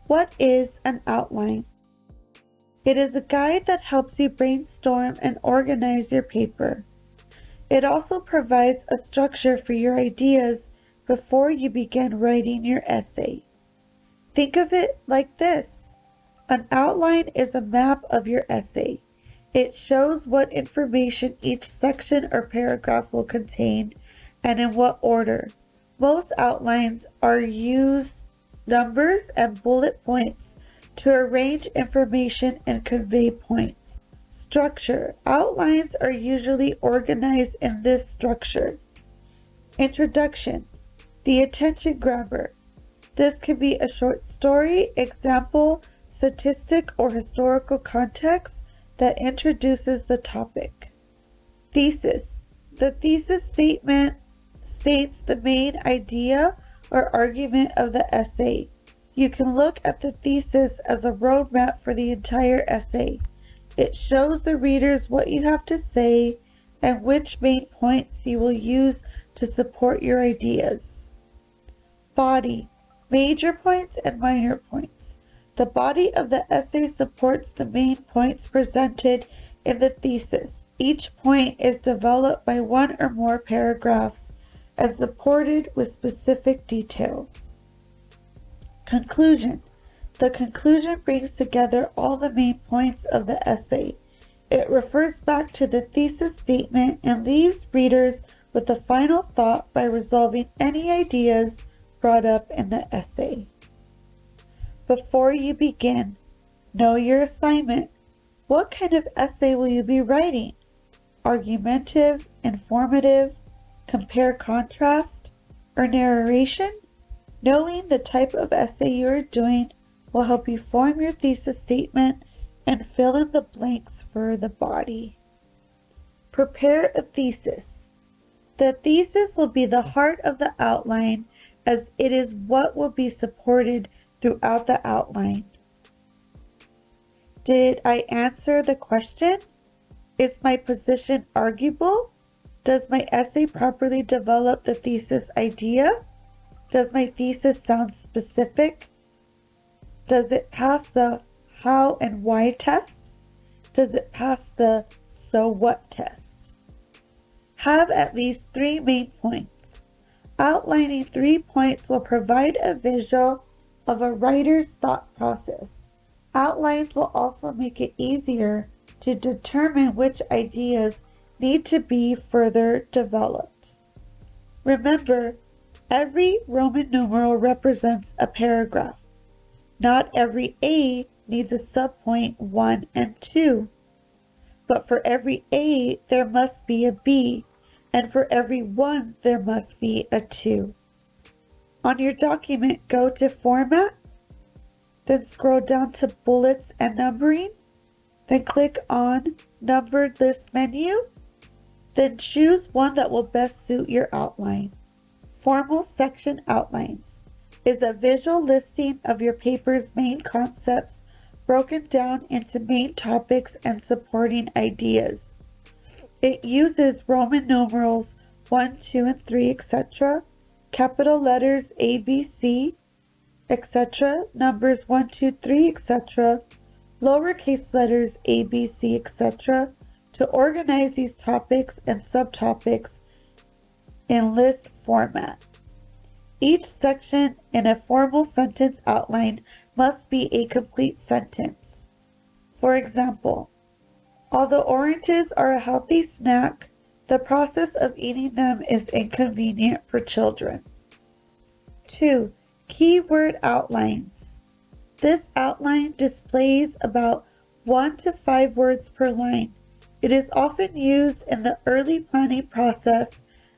What is an outline? It is a guide that helps you brainstorm and organize your paper. It also provides a structure for your ideas before you begin writing your essay. Think of it like this. An outline is a map of your essay. It shows what information each section or paragraph will contain and in what order. Most outlines are used numbers and bullet points to arrange information and convey points. Structure. Outlines are usually organized in this structure. Introduction. The attention grabber. This can be a short story, example, statistic, or historical context that introduces the topic. Thesis. The thesis statement states the main idea or argument of the essay. You can look at the thesis as a roadmap for the entire essay. It shows the readers what you have to say and which main points you will use to support your ideas. Body. Major points and minor points. The body of the essay supports the main points presented in the thesis. Each point is developed by one or more paragraphs and supported with specific details. Conclusion. The conclusion brings together all the main points of the essay. It refers back to the thesis statement and leaves readers with a final thought by resolving any ideas brought up in the essay. Before you begin, know your assignment. What kind of essay will you be writing? Argumentative, informative, compare-contrast, or narration? Knowing the type of essay you are doing will help you form your thesis statement and fill in the blanks for the body. Prepare a thesis. The thesis will be the heart of the outline, as it is what will be supported throughout the outline. Did I answer the question? Is my position arguable? Does my essay properly develop the thesis idea? Does my thesis sound specific? Does it pass the how and why test? Does it pass the so what test? Have at least 3 main points. Outlining 3 points will provide a visual of a writer's thought process. Outlines will also make it easier to determine which ideas need to be further developed. Remember, every Roman numeral represents a paragraph. Not every A needs a subpoint 1 and 2. But for every A, there must be a B, and for every 1, there must be a 2. On your document, go to Format, then scroll down to Bullets and Numbering, then click on Numbered List menu, then choose one that will best suit your outline. Formal Section Outlines is a visual listing of your paper's main concepts broken down into main topics and supporting ideas. It uses Roman numerals 1, 2, and 3, etc., capital letters A, B, C, etc., numbers 1, 2, 3, etc., lowercase letters A, B, C, etc., to organize these topics and subtopics in list format. Each section in a formal sentence outline must be a complete sentence. For example, although oranges are a healthy snack, the process of eating them is inconvenient for children. 2. Keyword outlines. This outline displays about 1 to 5 words per line. It is often used in the early planning process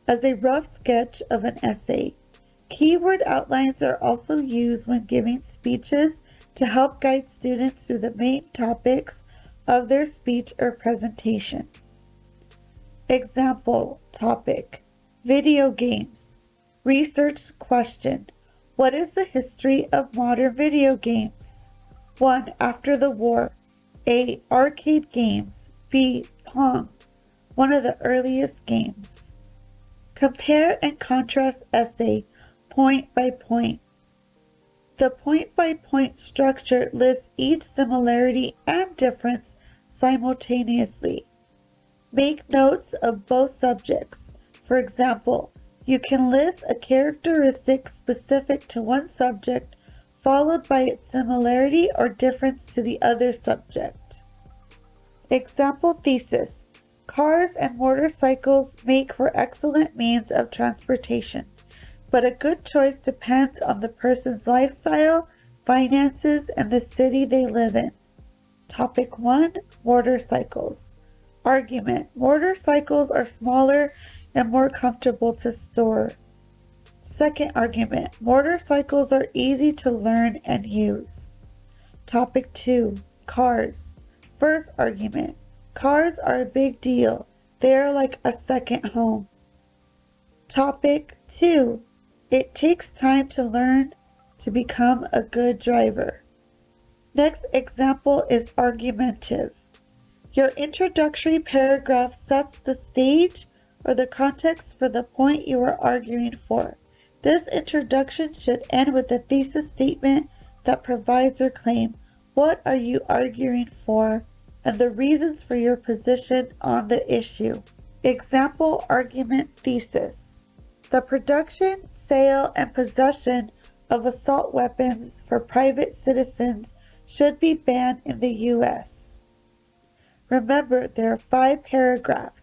as a rough sketch of an essay. Keyword outlines are also used when giving speeches to help guide students through the main topics of their speech or presentation. Example topic: video games. Research question: what is the history of modern video games? 1. After the war. A. Arcade games. B. Pong, one of the earliest games. Compare and contrast essay point by point. The point-by-point structure lists each similarity and difference simultaneously. Make notes of both subjects. For example, you can list a characteristic specific to one subject followed by its similarity or difference to the other subject. Example thesis. Cars and motorcycles make for excellent means of transportation, but a good choice depends on the person's lifestyle, finances, and the city they live in. Topic 1. Motorcycles. Argument. Motorcycles are smaller and more comfortable to store. Second argument. Motorcycles are easy to learn and use. Topic 2. Cars. First argument. Cars are a big deal. They are like a second home. Topic 2. It takes time to learn to become a good driver. Next example is argumentative. Your introductory paragraph sets the stage or the context for the point you are arguing for. This introduction should end with a thesis statement that provides your claim. What are you arguing for, and the reasons for your position on the issue. Example argument thesis. The production, sale, and possession of assault weapons for private citizens should be banned in the U.S. Remember, there are 5 paragraphs.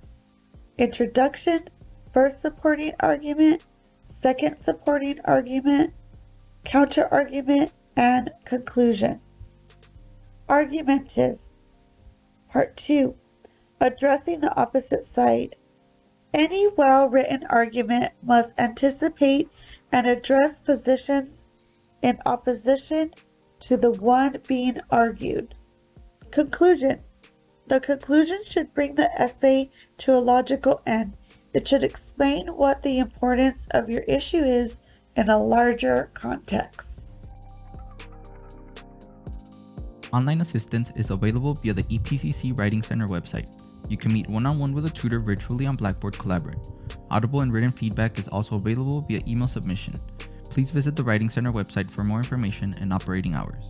Introduction, first supporting argument, second supporting argument, counter-argument, and conclusion. Argumentative. Part 2. Addressing the opposite side. Any well-written argument must anticipate and address positions in opposition to the one being argued. Conclusion. The conclusion should bring the essay to a logical end. It should explain what the importance of your issue is in a larger context. Online assistance is available via the EPCC Writing Center website. You can meet one-on-one with a tutor virtually on Blackboard Collaborate. Audible and written feedback is also available via email submission. Please visit the Writing Center website for more information and operating hours.